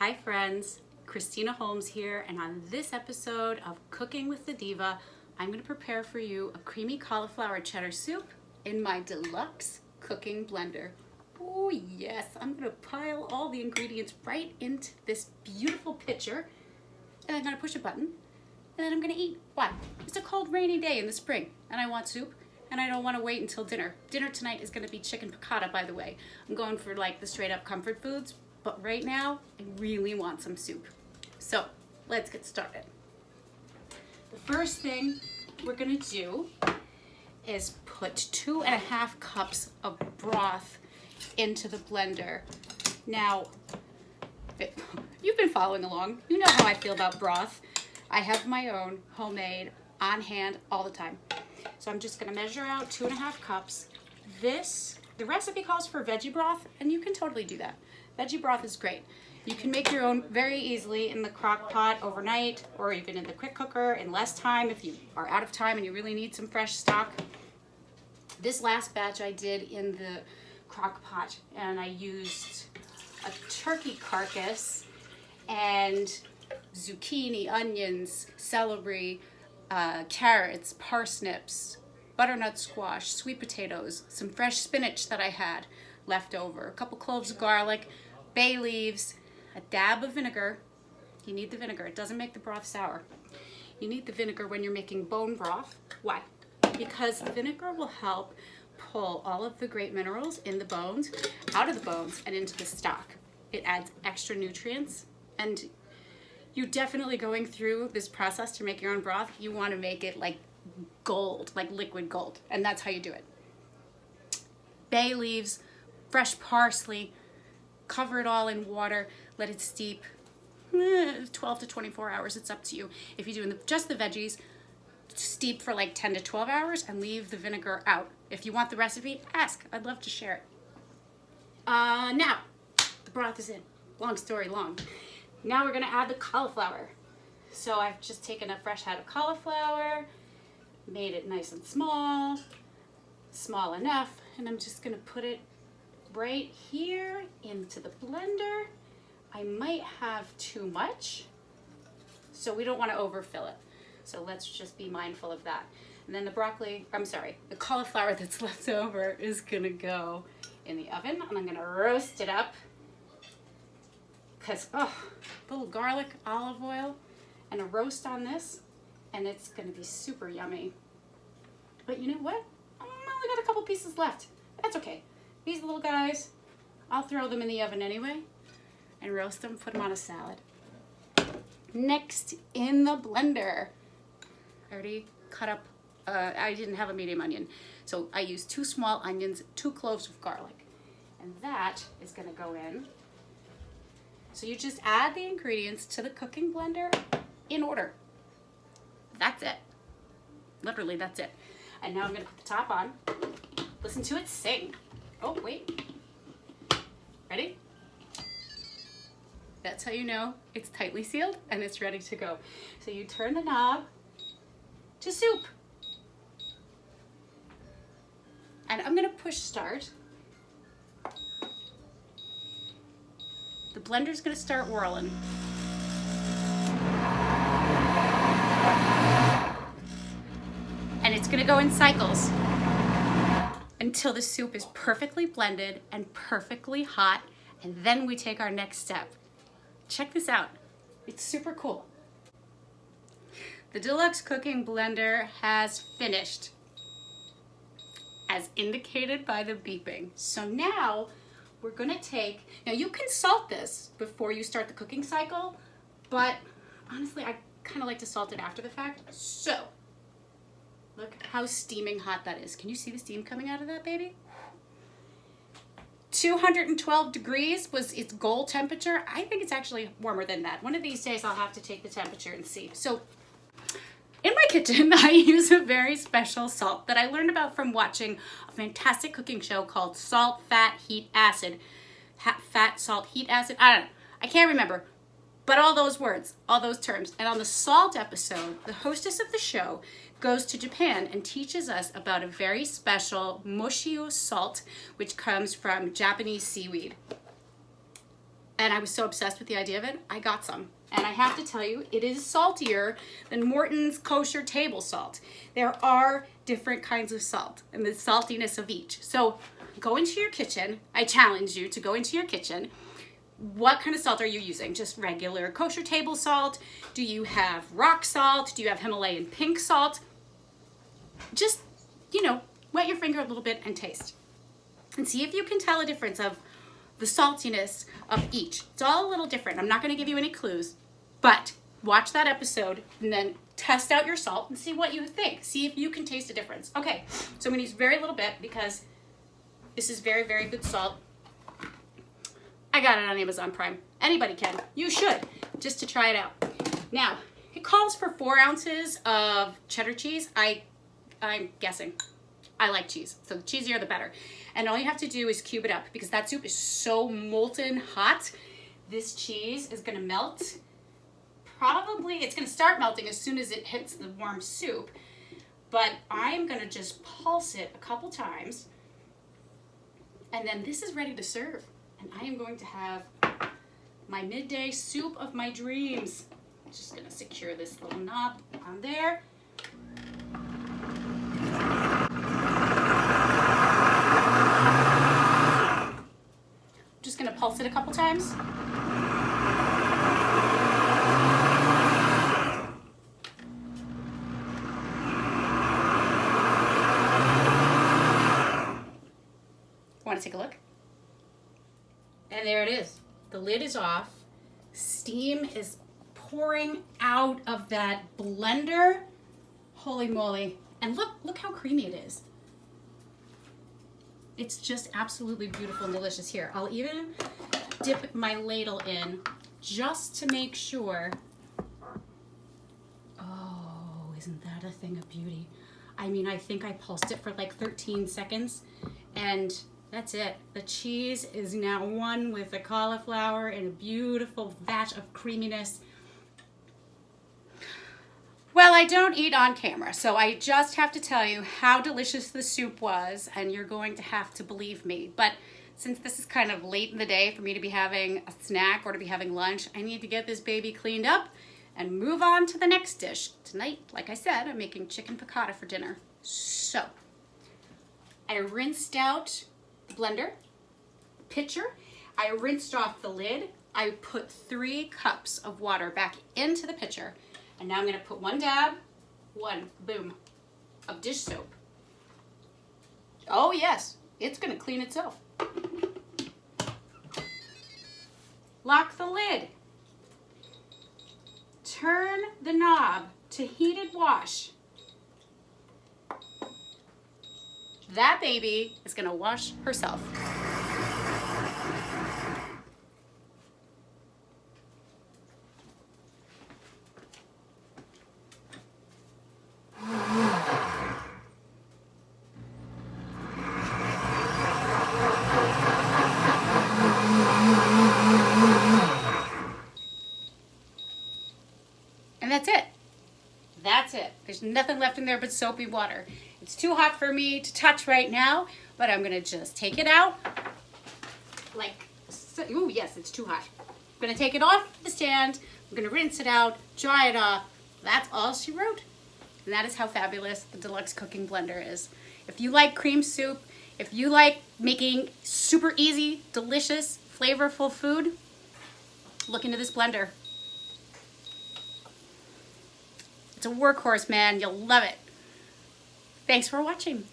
Hi friends, Christina Holmes here, and on this episode of Cooking with the Diva, I'm going to prepare for you a creamy cauliflower cheddar soup in my Deluxe cooking blender. Oh yes, I'm going to pile all the ingredients right into this beautiful pitcher, and I'm going to push a button, and then I'm going to eat. Why? It's a cold, rainy day in the spring, and I want soup, and I don't want to wait until dinner. Dinner tonight is going to be chicken piccata, by the way. I'm going for like the straight up comfort foods. But right now, I really want some soup. So let's get started. The first thing we're gonna do is put 2.5 cups of broth into the blender. Now, you've been following along. You know how I feel about broth. I have my own homemade on hand all the time. So I'm just gonna measure out 2.5 cups. The recipe calls for veggie broth, and you can totally do that. Veggie broth is great. You can make your own very easily in the crock pot overnight, or even in the quick cooker in less time if you are out of time and you really need some fresh stock. This last batch I did in the crock pot, and I used a turkey carcass and zucchini, onions, celery, carrots, parsnips, butternut squash, sweet potatoes, some fresh spinach that I had left over, a couple cloves of garlic, bay leaves, a dab of vinegar. You need the vinegar. It doesn't make the broth sour. You need the vinegar when you're making bone broth. Why? Because vinegar will help pull all of the great minerals in the bones out of the bones and into the stock. It adds extra nutrients, and you definitely going through this process to make your own broth, you want to make it like gold, like liquid gold, and that's how you do it. Bay leaves, fresh parsley, cover it all in water, let it steep 12 to 24 hours, it's up to you. If you're doing just the veggies, steep for like 10 to 12 hours and leave the vinegar out. If you want the recipe, ask, I'd love to share it. Now, the broth is in, long story long. Now we're gonna add the cauliflower. So I've just taken a fresh head of cauliflower, made it nice and small enough, and I'm just gonna put it right here into the blender. I might have too much, so we don't want to overfill it. So let's just be mindful of that. And then the cauliflower that's left over is gonna go in the oven, and I'm gonna roast it up. Because, a little garlic, olive oil, and a roast on this, and it's gonna be super yummy. But you know what? I only got a couple pieces left. That's okay. These little guys, I'll throw them in the oven anyway and roast them, put them on a salad. Next, in the blender, I already cut up, I didn't have a medium onion, so I used 2 small onions, 2 cloves of garlic, and that is gonna go in. So you just add the ingredients to the cooking blender in order. That's it. Literally, that's it. And now I'm gonna put the top on. Listen to it sing. Oh, wait. Ready? That's how you know it's tightly sealed and it's ready to go. So you turn the knob to soup. And I'm gonna push start. The blender's gonna start whirling. And it's gonna go in cycles until the soup is perfectly blended and perfectly hot, and then we take our next step. Check this out. It's super cool. The Deluxe cooking blender has finished, as indicated by the beeping. So now we're gonna now you can salt this before you start the cooking cycle, but honestly, I kind of like to salt it after the fact. So look how steaming hot that is. Can you see the steam coming out of that baby? 212 degrees was its goal temperature. I think it's actually warmer than that. One of these days I'll have to take the temperature and see. So in my kitchen, I use a very special salt that I learned about from watching a fantastic cooking show called Salt, Fat, Heat, Acid. Fat, salt, heat, acid, I don't know. I can't remember. But all those words, all those terms. And on the salt episode, the hostess of the show goes to Japan and teaches us about a very special mushio salt, which comes from Japanese seaweed. and I was so obsessed with the idea of it, I got some. And I have to tell you, it is saltier than Morton's kosher table salt. There are different kinds of salt and the saltiness of each. So go into your kitchen. I challenge you to go into your kitchen. What kind of salt are you using? Just regular kosher table salt? Do you have rock salt? Do you have Himalayan pink salt? Just, you know, wet your finger a little bit and taste. And see if you can tell a difference of the saltiness of each. It's all a little different. I'm not going to give you any clues, but watch that episode and then test out your salt and see what you think. See if you can taste a difference. Okay, so I'm going to use very little bit because this is very, very good salt. I got it on Amazon Prime. Anybody can. You should, just to try it out. Now, it calls for 4 ounces of cheddar cheese. I'm guessing. I like cheese, so the cheesier the better. And all you have to do is cube it up because that soup is so molten hot. This cheese is gonna melt. Probably, it's gonna start melting as soon as it hits the warm soup, but I'm gonna just pulse it a couple times, and then this is ready to serve. And I am going to have my midday soup of my dreams. I'm just gonna secure this little knob on there. Just gonna pulse it a couple times. Want to take a look? And there it is. The lid is off. Steam is pouring out of that blender. Holy moly. And look how creamy it is. It's just absolutely beautiful and delicious. Here, I'll even dip my ladle in just to make sure. Oh, isn't that a thing of beauty? I mean, I think I pulsed it for like 13 seconds and that's it. The cheese is now one with the cauliflower in a beautiful vat of creaminess. Well, I don't eat on camera, so I just have to tell you how delicious the soup was, and you're going to have to believe me. But since this is kind of late in the day for me to be having a snack or to be having lunch, I need to get this baby cleaned up and move on to the next dish. Tonight, like I said, I'm making chicken piccata for dinner. So, I rinsed out the blender, pitcher. I rinsed off the lid. I put 3 cups of water back into the pitcher. And now I'm going to put 1 dab, 1 boom of dish soap. Oh yes, it's going to clean itself. Lock the lid. Turn the knob to heated wash. That baby is going to wash herself. And that's it. That's it. There's nothing left in there but soapy water. It's too hot for me to touch right now, but I'm gonna just take it out like so. Ooh, yes, it's too hot. I'm gonna take it off the stand. I'm gonna rinse it out, dry it off. That's all she wrote. And that is how fabulous the Deluxe cooking blender is. If you like cream soup, if you like making super easy, delicious, flavorful food, look into this blender. It's a workhorse, man. You'll love it. Thanks for watching.